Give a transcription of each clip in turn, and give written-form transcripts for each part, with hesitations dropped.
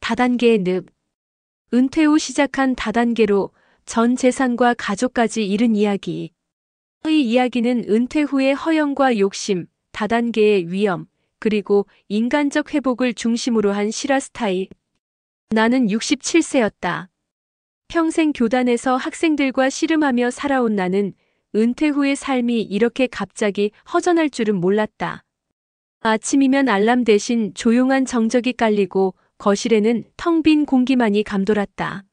다단계의 늪. 은퇴 후 시작한 다단계로 전 재산과 가족까지 잃은 이야기. 이 이야기는 은퇴 후의 허영과 욕심, 다단계의 위험, 그리고 인간적 회복을 중심으로 한 실화 스타일. 나는 67세였다. 평생 교단에서 학생들과 씨름하며 살아온 나는 은퇴 후의 삶이 이렇게 갑자기 허전할 줄은 몰랐다. 아침이면 알람 대신 조용한 정적이 깔리고 거실에는 텅 빈 공기만이 감돌았다.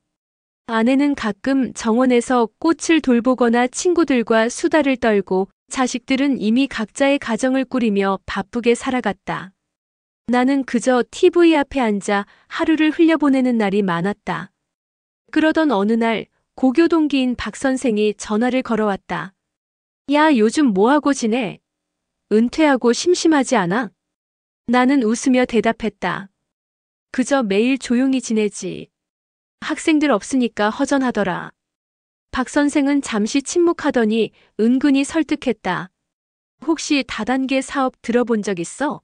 아내는 가끔 정원에서 꽃을 돌보거나 친구들과 수다를 떨고 자식들은 이미 각자의 가정을 꾸리며 바쁘게 살아갔다. 나는 그저 TV 앞에 앉아 하루를 흘려보내는 날이 많았다. 그러던 어느 날 고교 동기인 박 선생이 전화를 걸어왔다. 야, 요즘 뭐하고 지내? 은퇴하고 심심하지 않아? 나는 웃으며 대답했다. 그저 매일 조용히 지내지. 학생들 없으니까 허전하더라. 박 선생은 잠시 침묵하더니 은근히 설득했다. 혹시 다단계 사업 들어본 적 있어?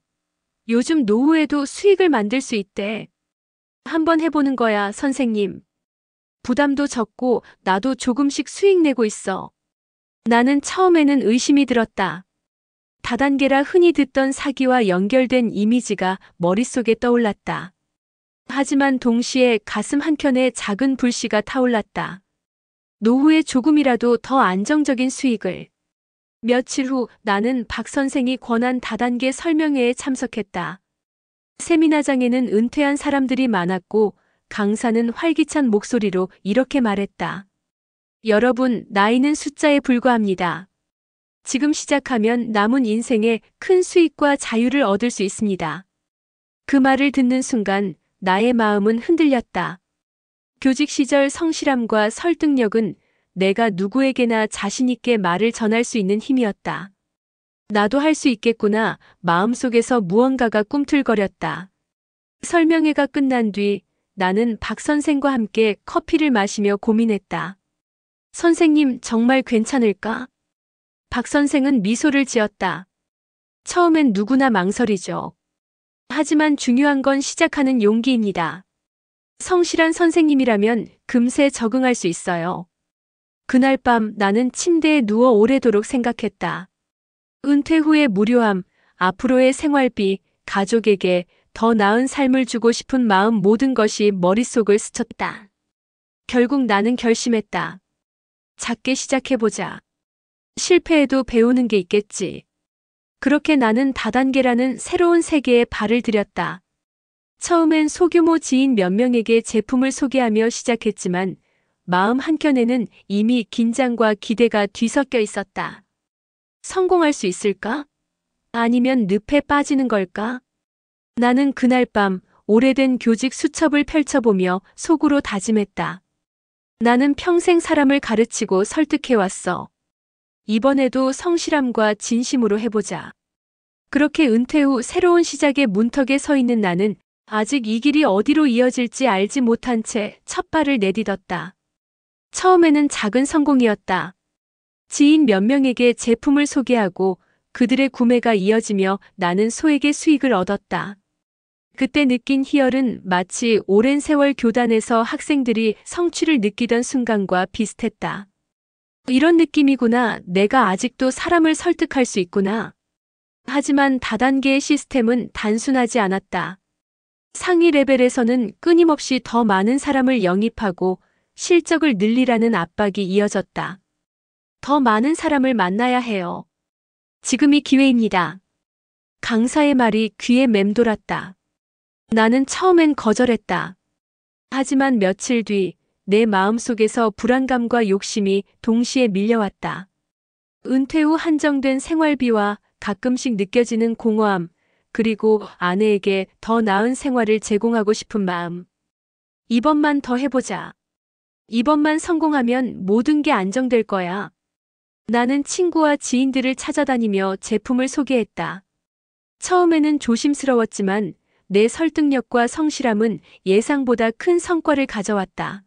요즘 노후에도 수익을 만들 수 있대. 한번 해보는 거야, 선생님. 부담도 적고 나도 조금씩 수익 내고 있어. 나는 처음에는 의심이 들었다. 다단계라 흔히 듣던 사기와 연결된 이미지가 머릿속에 떠올랐다. 하지만 동시에 가슴 한켠에 작은 불씨가 타올랐다. 노후에 조금이라도 더 안정적인 수익을. 며칠 후 나는 박 선생이 권한 다단계 설명회에 참석했다. 세미나장에는 은퇴한 사람들이 많았고 강사는 활기찬 목소리로 이렇게 말했다. 여러분, 나이는 숫자에 불과합니다. 지금 시작하면 남은 인생에 큰 수익과 자유를 얻을 수 있습니다. 그 말을 듣는 순간 나의 마음은 흔들렸다. 교직 시절 성실함과 설득력은 내가 누구에게나 자신 있게 말을 전할 수 있는 힘이었다. 나도 할 수 있겠구나. 마음속에서 무언가가 꿈틀거렸다. 설명회가 끝난 뒤 나는 박 선생과 함께 커피를 마시며 고민했다. 선생님, 정말 괜찮을까? 박 선생은 미소를 지었다. 처음엔 누구나 망설이죠. 하지만 중요한 건 시작하는 용기입니다. 성실한 선생님이라면 금세 적응할 수 있어요. 그날 밤 나는 침대에 누워 오래도록 생각했다. 은퇴 후의 무료함, 앞으로의 생활비, 가족에게 더 나은 삶을 주고 싶은 마음 모든 것이 머릿속을 스쳤다. 결국 나는 결심했다. 작게 시작해보자. 실패해도 배우는 게 있겠지. 그렇게 나는 다단계라는 새로운 세계에 발을 들였다. 처음엔 소규모 지인 몇 명에게 제품을 소개하며 시작했지만 마음 한켠에는 이미 긴장과 기대가 뒤섞여 있었다. 성공할 수 있을까? 아니면 늪에 빠지는 걸까? 나는 그날 밤 오래된 교직 수첩을 펼쳐보며 속으로 다짐했다. 나는 평생 사람을 가르치고 설득해왔어. 이번에도 성실함과 진심으로 해보자. 그렇게 은퇴 후 새로운 시작의 문턱에 서 있는 나는 아직 이 길이 어디로 이어질지 알지 못한 채 첫 발을 내딛었다. 처음에는 작은 성공이었다. 지인 몇 명에게 제품을 소개하고 그들의 구매가 이어지며 나는 소액의 수익을 얻었다. 그때 느낀 희열은 마치 오랜 세월 교단에서 학생들이 성취를 느끼던 순간과 비슷했다. 이런 느낌이구나. 내가 아직도 사람을 설득할 수 있구나. 하지만 다단계의 시스템은 단순하지 않았다. 상위 레벨에서는 끊임없이 더 많은 사람을 영입하고 실적을 늘리라는 압박이 이어졌다. 더 많은 사람을 만나야 해요. 지금이 기회입니다. 강사의 말이 귀에 맴돌았다. 나는 처음엔 거절했다. 하지만 며칠 뒤 내 마음속에서 불안감과 욕심이 동시에 밀려왔다. 은퇴 후 한정된 생활비와 가끔씩 느껴지는 공허함, 그리고 아내에게 더 나은 생활을 제공하고 싶은 마음. 이번만 더 해보자. 이번만 성공하면 모든 게 안정될 거야. 나는 친구와 지인들을 찾아다니며 제품을 소개했다. 처음에는 조심스러웠지만 내 설득력과 성실함은 예상보다 큰 성과를 가져왔다.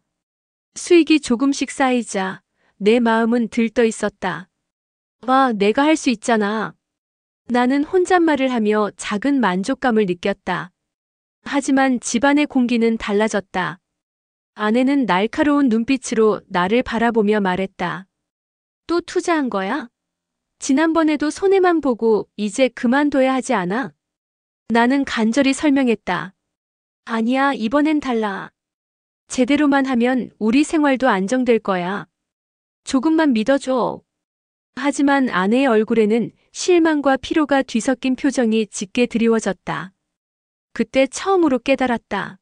수익이 조금씩 쌓이자 내 마음은 들떠 있었다. 와, 내가 할 수 있잖아. 나는 혼잣말을 하며 작은 만족감을 느꼈다. 하지만 집안의 공기는 달라졌다. 아내는 날카로운 눈빛으로 나를 바라보며 말했다. 또 투자한 거야? 지난번에도 손해만 보고 이제 그만둬야 하지 않아? 나는 간절히 설명했다. 아니야, 이번엔 달라. 제대로만 하면 우리 생활도 안정될 거야. 조금만 믿어줘. 하지만 아내의 얼굴에는 실망과 피로가 뒤섞인 표정이 짙게 드리워졌다. 그때 처음으로 깨달았다.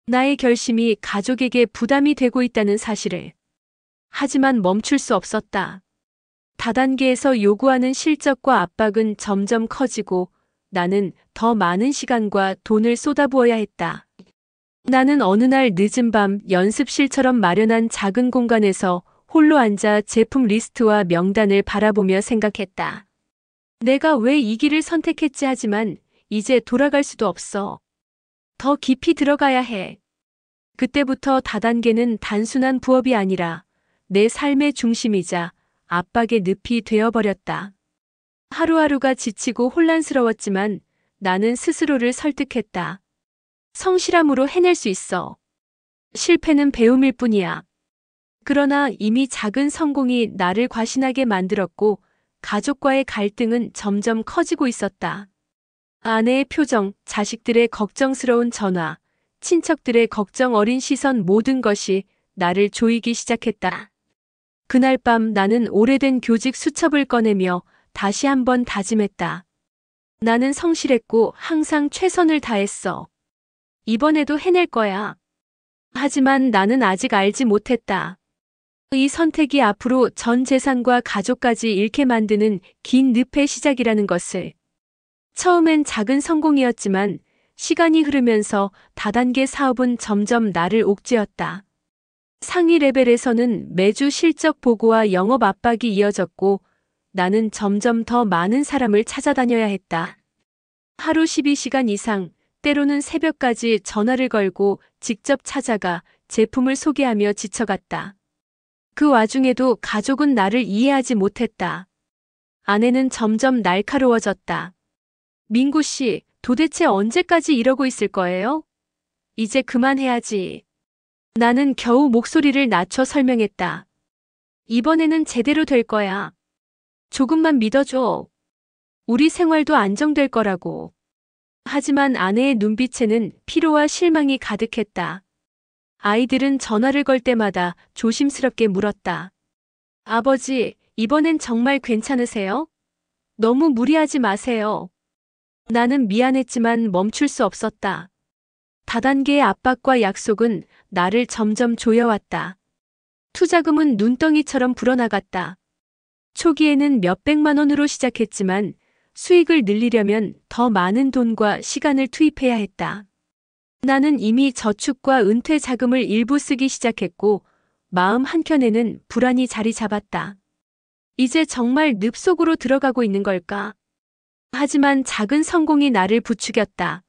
나의 결심이 가족에게 부담이 되고 있다는 사실을. 하지만 멈출 수 없었다. 다단계에서 요구하는 실적과 압박은 점점 커지고 나는 더 많은 시간과 돈을 쏟아부어야 했다. 나는 어느 날 늦은 밤 연습실처럼 마련한 작은 공간에서 홀로 앉아 제품 리스트와 명단을 바라보며 생각했다. 내가 왜 이 길을 선택했지 하지만 이제 돌아갈 수도 없어. 더 깊이 들어가야 해. 그때부터 다단계는 단순한 부업이 아니라 내 삶의 중심이자 압박의 늪이 되어버렸다. 하루하루가 지치고 혼란스러웠지만 나는 스스로를 설득했다. 성실함으로 해낼 수 있어. 실패는 배움일 뿐이야. 그러나 이미 작은 성공이 나를 과신하게 만들었고 가족과의 갈등은 점점 커지고 있었다. 아내의 표정, 자식들의 걱정스러운 전화, 친척들의 걱정 어린 시선 모든 것이 나를 조이기 시작했다. 그날 밤 나는 오래된 교직 수첩을 꺼내며 다시 한번 다짐했다. 나는 성실했고 항상 최선을 다했어. 이번에도 해낼 거야. 하지만 나는 아직 알지 못했다. 이 선택이 앞으로 전 재산과 가족까지 잃게 만드는 긴 늪의 시작이라는 것을. 처음엔 작은 성공이었지만 시간이 흐르면서 다단계 사업은 점점 나를 옥죄었다. 상위 레벨에서는 매주 실적 보고와 영업 압박이 이어졌고 나는 점점 더 많은 사람을 찾아다녀야 했다. 하루 12시간 이상, 때로는 새벽까지 전화를 걸고 직접 찾아가 제품을 소개하며 지쳐갔다. 그 와중에도 가족은 나를 이해하지 못했다. 아내는 점점 날카로워졌다. 민구 씨, 도대체 언제까지 이러고 있을 거예요? 이제 그만해야지. 나는 겨우 목소리를 낮춰 설명했다. 이번에는 제대로 될 거야. 조금만 믿어줘. 우리 생활도 안정될 거라고. 하지만 아내의 눈빛에는 피로와 실망이 가득했다. 아이들은 전화를 걸 때마다 조심스럽게 물었다. 아버지, 이번엔 정말 괜찮으세요? 너무 무리하지 마세요. 나는 미안했지만 멈출 수 없었다. 다단계의 압박과 약속은 나를 점점 조여왔다. 투자금은 눈덩이처럼 불어나갔다. 초기에는 몇백만 원으로 시작했지만 수익을 늘리려면 더 많은 돈과 시간을 투입해야 했다. 나는 이미 저축과 은퇴 자금을 일부 쓰기 시작했고 마음 한켠에는 불안이 자리 잡았다. 이제 정말 늪 속으로 들어가고 있는 걸까? 하지만 작은 성공이 나를 부추겼다.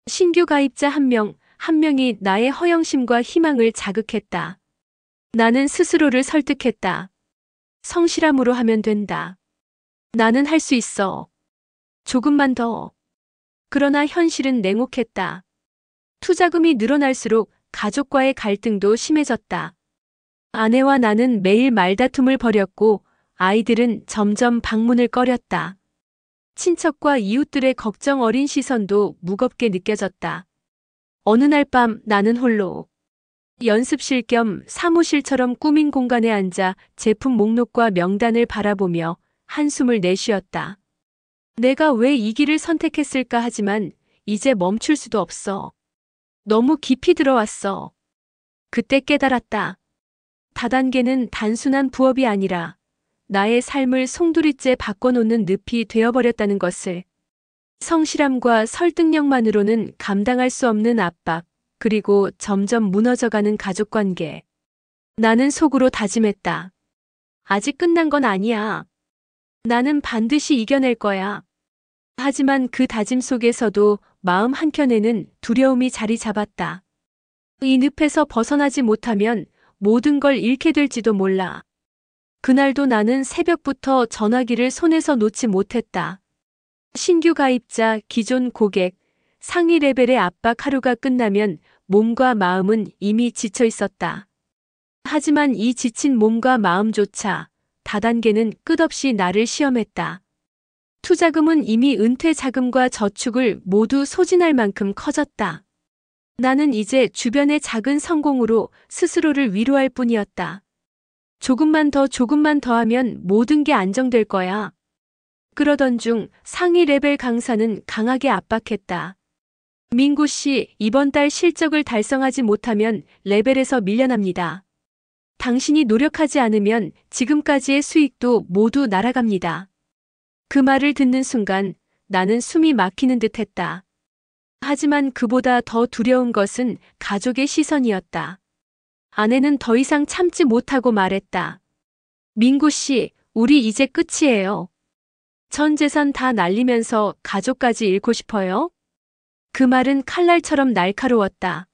신규 가입자 한 명이 나의 허영심과 희망을 자극했다. 나는 스스로를 설득했다. 성실함으로 하면 된다. 나는 할 수 있어. 조금만 더. 그러나 현실은 냉혹했다. 투자금이 늘어날수록 가족과의 갈등도 심해졌다. 아내와 나는 매일 말다툼을 벌였고 아이들은 점점 방문을 꺼렸다. 친척과 이웃들의 걱정 어린 시선도 무겁게 느껴졌다. 어느 날 밤 나는 홀로 연습실 겸 사무실처럼 꾸민 공간에 앉아 제품 목록과 명단을 바라보며 한숨을 내쉬었다. 내가 왜 이 길을 선택했을까 하지만 이제 멈출 수도 없어. 너무 깊이 들어왔어. 그때 깨달았다. 다단계는 단순한 부업이 아니라 나의 삶을 송두리째 바꿔놓는 늪이 되어버렸다는 것을. 성실함과 설득력만으로는 감당할 수 없는 압박, 그리고 점점 무너져가는 가족관계. 나는 속으로 다짐했다. 아직 끝난 건 아니야. 나는 반드시 이겨낼 거야. 하지만 그 다짐 속에서도 마음 한켠에는 두려움이 자리 잡았다. 이 늪에서 벗어나지 못하면 모든 걸 잃게 될지도 몰라. 그날도 나는 새벽부터 전화기를 손에서 놓지 못했다. 신규 가입자, 기존 고객, 상위 레벨의 압박 하루가 끝나면 몸과 마음은 이미 지쳐 있었다. 하지만 이 지친 몸과 마음조차 다단계는 끝없이 나를 시험했다. 투자금은 이미 은퇴 자금과 저축을 모두 소진할 만큼 커졌다. 나는 이제 주변의 작은 성공으로 스스로를 위로할 뿐이었다. 조금만 더 하면 모든 게 안정될 거야. 그러던 중 상위 레벨 강사는 강하게 압박했다. 민구 씨, 이번 달 실적을 달성하지 못하면 레벨에서 밀려납니다. 당신이 노력하지 않으면 지금까지의 수익도 모두 날아갑니다. 그 말을 듣는 순간 나는 숨이 막히는 듯 했다. 하지만 그보다 더 두려운 것은 가족의 시선이었다. 아내는 더 이상 참지 못하고 말했다. 민구 씨, 우리 이제 끝이에요. 전 재산 다 날리면서 가족까지 잃고 싶어요? 그 말은 칼날처럼 날카로웠다.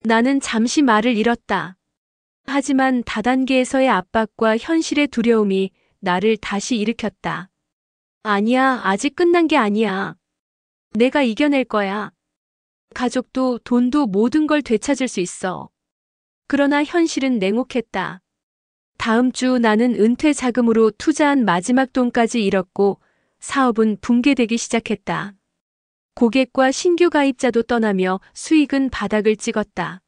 나는 잠시 말을 잃었다. 하지만 다단계에서의 압박과 현실의 두려움이 나를 다시 일으켰다. 아니야, 아직 끝난 게 아니야. 내가 이겨낼 거야. 가족도 돈도 모든 걸 되찾을 수 있어. 그러나 현실은 냉혹했다. 다음 주 나는 은퇴 자금으로 투자한 마지막 돈까지 잃었고 사업은 붕괴되기 시작했다. 고객과 신규 가입자도 떠나며 수익은 바닥을 찍었다.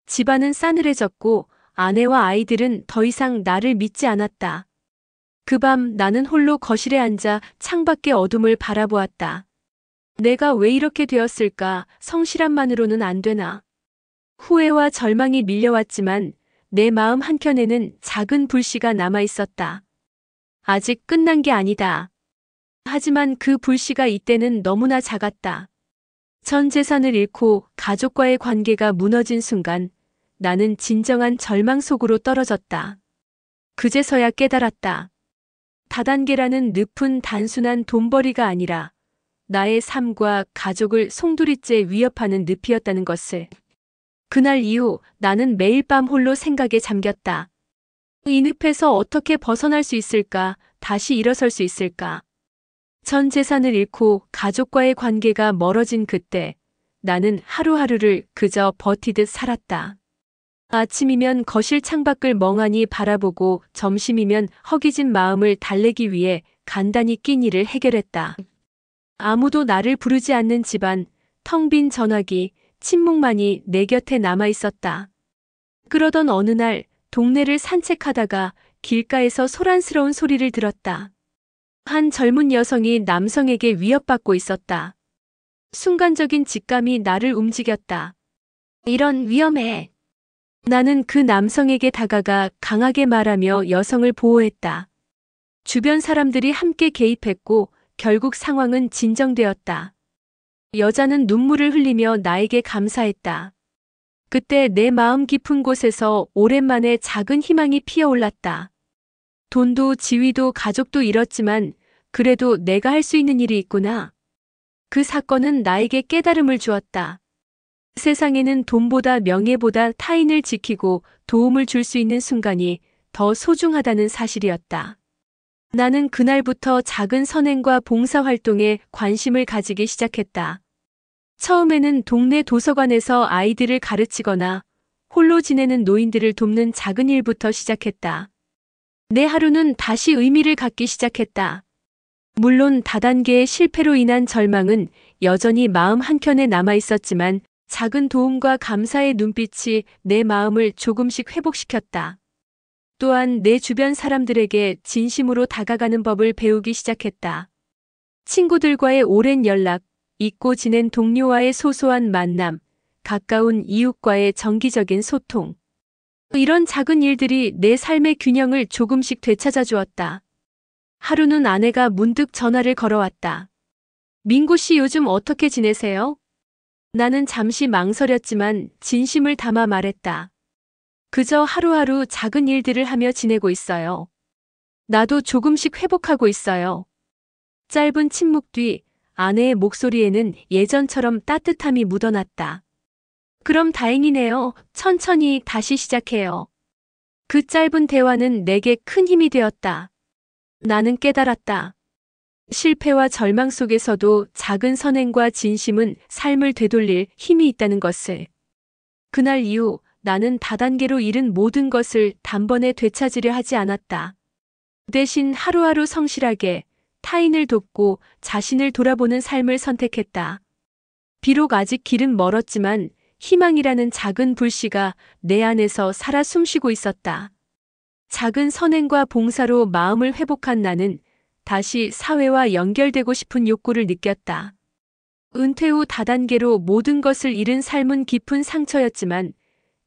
집안은 싸늘해졌고 아내와 아이들은 더 이상 나를 믿지 않았다. 그 밤 나는 홀로 거실에 앉아 창밖의 어둠을 바라보았다. 내가 왜 이렇게 되었을까? 성실함만으로는 안 되나? 후회와 절망이 밀려왔지만 내 마음 한켠에는 작은 불씨가 남아 있었다. 아직 끝난 게 아니다. 하지만 그 불씨가 이때는 너무나 작았다. 전 재산을 잃고 가족과의 관계가 무너진 순간 나는 진정한 절망 속으로 떨어졌다. 그제서야 깨달았다. 다단계라는 늪은 단순한 돈벌이가 아니라 나의 삶과 가족을 송두리째 위협하는 늪이었다는 것을. 그날 이후 나는 매일 밤 홀로 생각에 잠겼다. 이 늪에서 어떻게 벗어날 수 있을까? 다시 일어설 수 있을까? 전 재산을 잃고 가족과의 관계가 멀어진 그때 나는 하루하루를 그저 버티듯 살았다. 아침이면 거실 창밖을 멍하니 바라보고 점심이면 허기진 마음을 달래기 위해 간단히 낀 일을 해결했다. 아무도 나를 부르지 않는 집안, 텅 빈 전화기, 침묵만이 내 곁에 남아 있었다. 그러던 어느 날 동네를 산책하다가 길가에서 소란스러운 소리를 들었다. 한 젊은 여성이 남성에게 위협받고 있었다. 순간적인 직감이 나를 움직였다. 이런 위험해. 나는 그 남성에게 다가가 강하게 말하며 여성을 보호했다. 주변 사람들이 함께 개입했고 결국 상황은 진정되었다. 여자는 눈물을 흘리며 나에게 감사했다. 그때 내 마음 깊은 곳에서 오랜만에 작은 희망이 피어올랐다. 돈도 지위도 가족도 잃었지만 그래도 내가 할 수 있는 일이 있구나. 그 사건은 나에게 깨달음을 주었다. 세상에는 돈보다 명예보다 타인을 지키고 도움을 줄 수 있는 순간이 더 소중하다는 사실이었다. 나는 그날부터 작은 선행과 봉사활동에 관심을 가지기 시작했다. 처음에는 동네 도서관에서 아이들을 가르치거나 홀로 지내는 노인들을 돕는 작은 일부터 시작했다. 내 하루는 다시 의미를 갖기 시작했다. 물론 다단계의 실패로 인한 절망은 여전히 마음 한켠에 남아 있었지만 작은 도움과 감사의 눈빛이 내 마음을 조금씩 회복시켰다. 또한 내 주변 사람들에게 진심으로 다가가는 법을 배우기 시작했다. 친구들과의 오랜 연락, 잊고 지낸 동료와의 소소한 만남, 가까운 이웃과의 정기적인 소통. 이런 작은 일들이 내 삶의 균형을 조금씩 되찾아 주었다. 하루는 아내가 문득 전화를 걸어왔다. 민구 씨 요즘 어떻게 지내세요? 나는 잠시 망설였지만 진심을 담아 말했다. 그저 하루하루 작은 일들을 하며 지내고 있어요. 나도 조금씩 회복하고 있어요. 짧은 침묵 뒤 아내의 목소리에는 예전처럼 따뜻함이 묻어났다. 그럼 다행이네요. 천천히 다시 시작해요. 그 짧은 대화는 내게 큰 힘이 되었다. 나는 깨달았다. 실패와 절망 속에서도 작은 선행과 진심은 삶을 되돌릴 힘이 있다는 것을. 그날 이후 나는 다단계로 잃은 모든 것을 단번에 되찾으려 하지 않았다. 대신 하루하루 성실하게 타인을 돕고 자신을 돌아보는 삶을 선택했다. 비록 아직 길은 멀었지만 희망이라는 작은 불씨가 내 안에서 살아 숨쉬고 있었다. 작은 선행과 봉사로 마음을 회복한 나는 다시 사회와 연결되고 싶은 욕구를 느꼈다. 은퇴 후 다단계로 모든 것을 잃은 삶은 깊은 상처였지만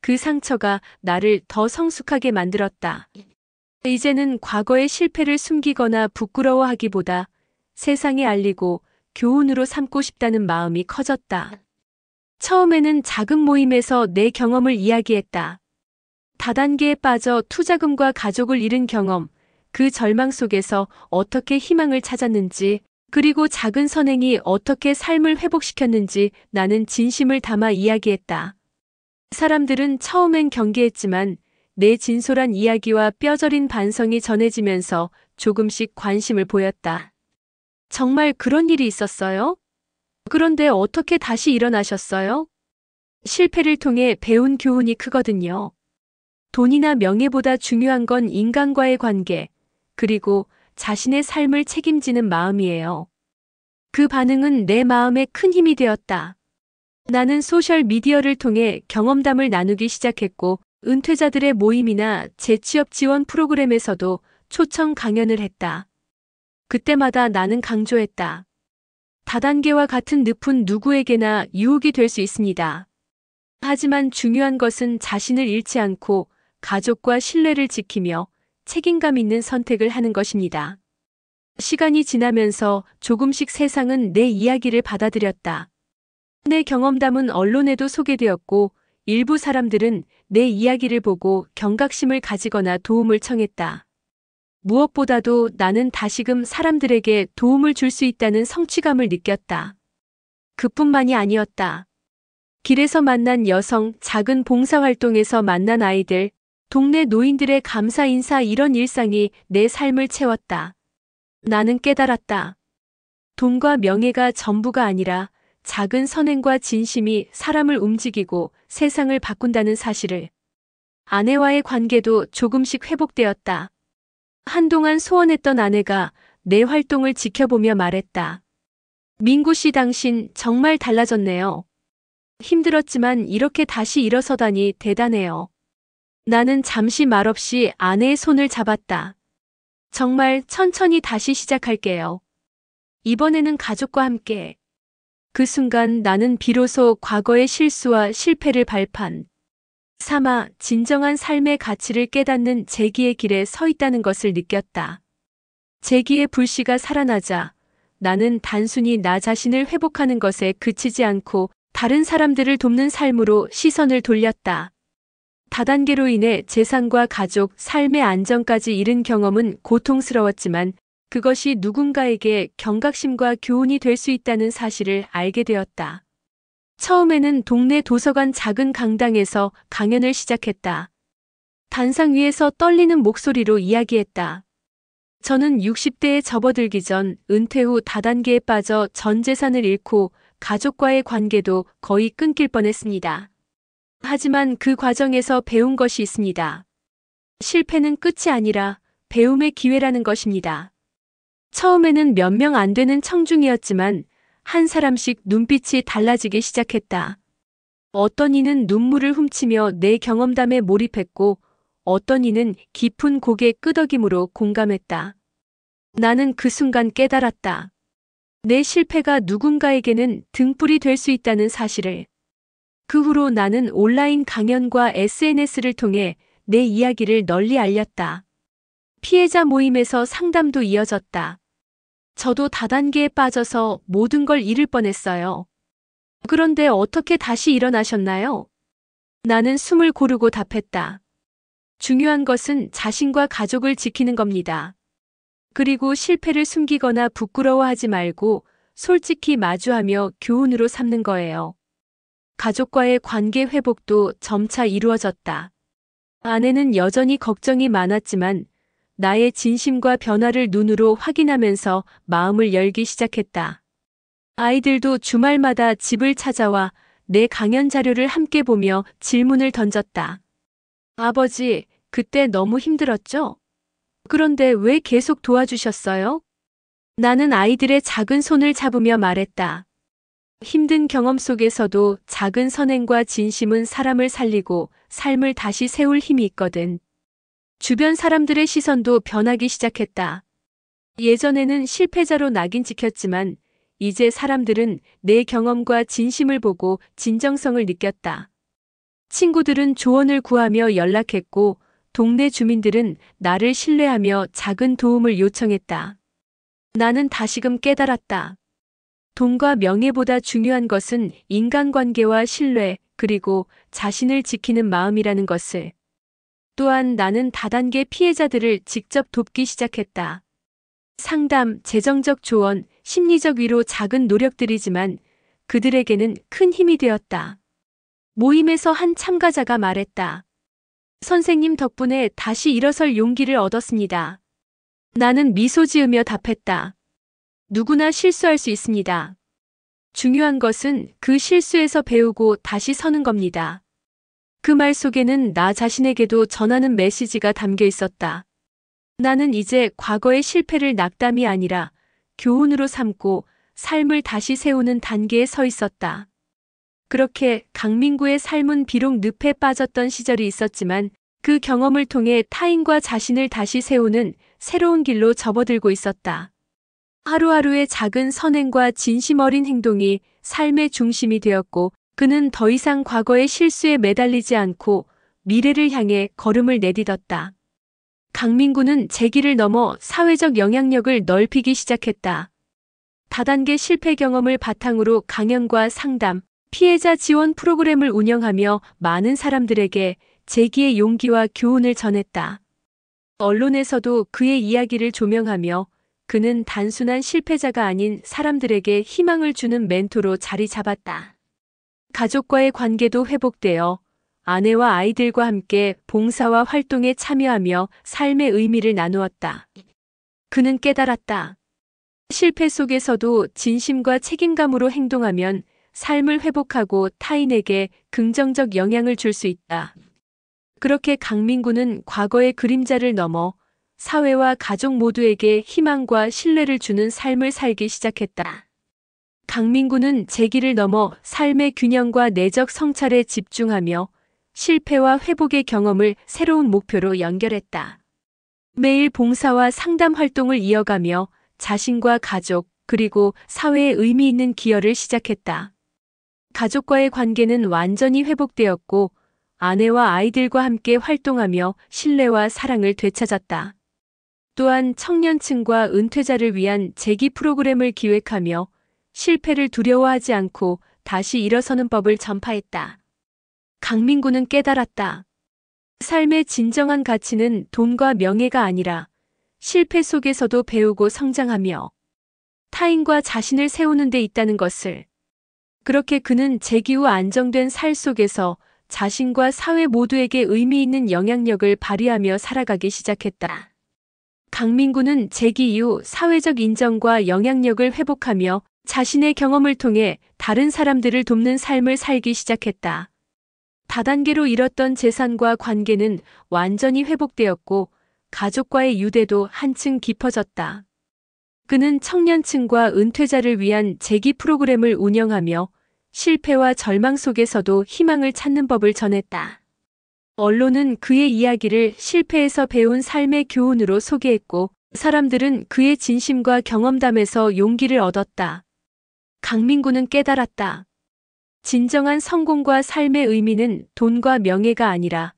그 상처가 나를 더 성숙하게 만들었다. 이제는 과거의 실패를 숨기거나 부끄러워하기보다 세상에 알리고 교훈으로 삼고 싶다는 마음이 커졌다. 처음에는 작은 모임에서 내 경험을 이야기했다. 다단계에 빠져 투자금과 가족을 잃은 경험, 그 절망 속에서 어떻게 희망을 찾았는지, 그리고 작은 선행이 어떻게 삶을 회복시켰는지 나는 진심을 담아 이야기했다. 사람들은 처음엔 경계했지만 내 진솔한 이야기와 뼈저린 반성이 전해지면서 조금씩 관심을 보였다. 정말 그런 일이 있었어요? 그런데 어떻게 다시 일어나셨어요? 실패를 통해 배운 교훈이 크거든요. 돈이나 명예보다 중요한 건 인간과의 관계, 그리고 자신의 삶을 책임지는 마음이에요. 그 반응은 내 마음에 큰 힘이 되었다. 나는 소셜미디어를 통해 경험담을 나누기 시작했고, 은퇴자들의 모임이나 재취업 지원 프로그램에서도 초청 강연을 했다. 그때마다 나는 강조했다. 다단계와 같은 늪은 누구에게나 유혹이 될 수 있습니다. 하지만 중요한 것은 자신을 잃지 않고 가족과 신뢰를 지키며 책임감 있는 선택을 하는 것입니다. 시간이 지나면서 조금씩 세상은 내 이야기를 받아들였다. 내 경험담은 언론에도 소개되었고 일부 사람들은 내 이야기를 보고 경각심을 가지거나 도움을 청했다. 무엇보다도 나는 다시금 사람들에게 도움을 줄 수 있다는 성취감을 느꼈다. 그뿐만이 아니었다. 길에서 만난 여성, 작은 봉사활동에서 만난 아이들, 동네 노인들의 감사 인사 이런 일상이 내 삶을 채웠다. 나는 깨달았다. 돈과 명예가 전부가 아니라 작은 선행과 진심이 사람을 움직이고 세상을 바꾼다는 사실을. 아내와의 관계도 조금씩 회복되었다. 한동안 소원했던 아내가 내 활동을 지켜보며 말했다. 민구 씨, 당신 정말 달라졌네요. 힘들었지만 이렇게 다시 일어서다니 대단해요. 나는 잠시 말없이 아내의 손을 잡았다. 정말 천천히 다시 시작할게요. 이번에는 가족과 함께. 그 순간 나는 비로소 과거의 실수와 실패를 삼아 진정한 삶의 가치를 깨닫는 재기의 길에 서 있다는 것을 느꼈다. 재기의 불씨가 살아나자 나는 단순히 나 자신을 회복하는 것에 그치지 않고 다른 사람들을 돕는 삶으로 시선을 돌렸다. 다단계로 인해 재산과 가족, 삶의 안정까지 잃은 경험은 고통스러웠지만 그것이 누군가에게 경각심과 교훈이 될 수 있다는 사실을 알게 되었다. 처음에는 동네 도서관 작은 강당에서 강연을 시작했다. 단상 위에서 떨리는 목소리로 이야기했다. 저는 60대에 접어들기 전 은퇴 후 다단계에 빠져 전 재산을 잃고 가족과의 관계도 거의 끊길 뻔했습니다. 하지만 그 과정에서 배운 것이 있습니다. 실패는 끝이 아니라 배움의 기회라는 것입니다. 처음에는 몇 명 안 되는 청중이었지만 한 사람씩 눈빛이 달라지기 시작했다. 어떤 이는 눈물을 훔치며 내 경험담에 몰입했고 어떤 이는 깊은 고개 끄덕임으로 공감했다. 나는 그 순간 깨달았다. 내 실패가 누군가에게는 등불이 될 수 있다는 사실을. 그 후로 나는 온라인 강연과 SNS를 통해 내 이야기를 널리 알렸다. 피해자 모임에서 상담도 이어졌다. 저도 다단계에 빠져서 모든 걸 잃을 뻔했어요. 그런데 어떻게 다시 일어나셨나요? 나는 숨을 고르고 답했다. 중요한 것은 자신과 가족을 지키는 겁니다. 그리고 실패를 숨기거나 부끄러워하지 말고 솔직히 마주하며 교훈으로 삼는 거예요. 가족과의 관계 회복도 점차 이루어졌다. 아내는 여전히 걱정이 많았지만 나의 진심과 변화를 눈으로 확인하면서 마음을 열기 시작했다. 아이들도 주말마다 집을 찾아와 내 강연 자료를 함께 보며 질문을 던졌다. 아버지, 그때 너무 힘들었죠? 그런데 왜 계속 도와주셨어요? 나는 아이들의 작은 손을 잡으며 말했다. 힘든 경험 속에서도 작은 선행과 진심은 사람을 살리고 삶을 다시 세울 힘이 있거든. 주변 사람들의 시선도 변하기 시작했다. 예전에는 실패자로 낙인 찍혔지만 이제 사람들은 내 경험과 진심을 보고 진정성을 느꼈다. 친구들은 조언을 구하며 연락했고 동네 주민들은 나를 신뢰하며 작은 도움을 요청했다. 나는 다시금 깨달았다. 돈과 명예보다 중요한 것은 인간관계와 신뢰, 그리고 자신을 지키는 마음이라는 것을. 또한 나는 다단계 피해자들을 직접 돕기 시작했다. 상담, 재정적 조언, 심리적 위로 작은 노력들이지만 그들에게는 큰 힘이 되었다. 모임에서 한 참가자가 말했다. 선생님 덕분에 다시 일어설 용기를 얻었습니다. 나는 미소 지으며 답했다. 누구나 실수할 수 있습니다. 중요한 것은 그 실수에서 배우고 다시 서는 겁니다. 그 말 속에는 나 자신에게도 전하는 메시지가 담겨 있었다. 나는 이제 과거의 실패를 낙담이 아니라 교훈으로 삼고 삶을 다시 세우는 단계에 서 있었다. 그렇게 강민구의 삶은 비록 늪에 빠졌던 시절이 있었지만 그 경험을 통해 타인과 자신을 다시 세우는 새로운 길로 접어들고 있었다. 하루하루의 작은 선행과 진심 어린 행동이 삶의 중심이 되었고 그는 더 이상 과거의 실수에 매달리지 않고 미래를 향해 걸음을 내딛었다. 강민구는 재기를 넘어 사회적 영향력을 넓히기 시작했다. 다단계 실패 경험을 바탕으로 강연과 상담, 피해자 지원 프로그램을 운영하며 많은 사람들에게 재기의 용기와 교훈을 전했다. 언론에서도 그의 이야기를 조명하며 그는 단순한 실패자가 아닌 사람들에게 희망을 주는 멘토로 자리 잡았다. 가족과의 관계도 회복되어 아내와 아이들과 함께 봉사와 활동에 참여하며 삶의 의미를 나누었다. 그는 깨달았다. 실패 속에서도 진심과 책임감으로 행동하면 삶을 회복하고 타인에게 긍정적 영향을 줄 수 있다. 그렇게 강민구는 과거의 그림자를 넘어 사회와 가족 모두에게 희망과 신뢰를 주는 삶을 살기 시작했다. 강민구는 재기를 넘어 삶의 균형과 내적 성찰에 집중하며 실패와 회복의 경험을 새로운 목표로 연결했다. 매일 봉사와 상담 활동을 이어가며 자신과 가족, 그리고 사회에 의미 있는 기여를 시작했다. 가족과의 관계는 완전히 회복되었고 아내와 아이들과 함께 활동하며 신뢰와 사랑을 되찾았다. 또한 청년층과 은퇴자를 위한 재기 프로그램을 기획하며 실패를 두려워하지 않고 다시 일어서는 법을 전파했다. 강민구는 깨달았다. 삶의 진정한 가치는 돈과 명예가 아니라 실패 속에서도 배우고 성장하며 타인과 자신을 세우는 데 있다는 것을. 그렇게 그는 재기 후 안정된 삶 속에서 자신과 사회 모두에게 의미 있는 영향력을 발휘하며 살아가기 시작했다. 강민구는 재기 이후 사회적 인정과 영향력을 회복하며 자신의 경험을 통해 다른 사람들을 돕는 삶을 살기 시작했다. 다단계로 잃었던 재산과 관계는 완전히 회복되었고 가족과의 유대도 한층 깊어졌다. 그는 청년층과 은퇴자를 위한 재기 프로그램을 운영하며 실패와 절망 속에서도 희망을 찾는 법을 전했다. 언론은 그의 이야기를 실패에서 배운 삶의 교훈으로 소개했고 사람들은 그의 진심과 경험담에서 용기를 얻었다. 강민구는 깨달았다. 진정한 성공과 삶의 의미는 돈과 명예가 아니라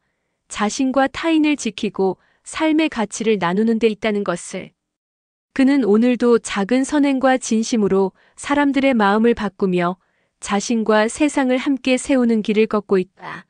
자신과 타인을 지키고 삶의 가치를 나누는 데 있다는 것을. 그는 오늘도 작은 선행과 진심으로 사람들의 마음을 바꾸며 자신과 세상을 함께 세우는 길을 걷고 있다.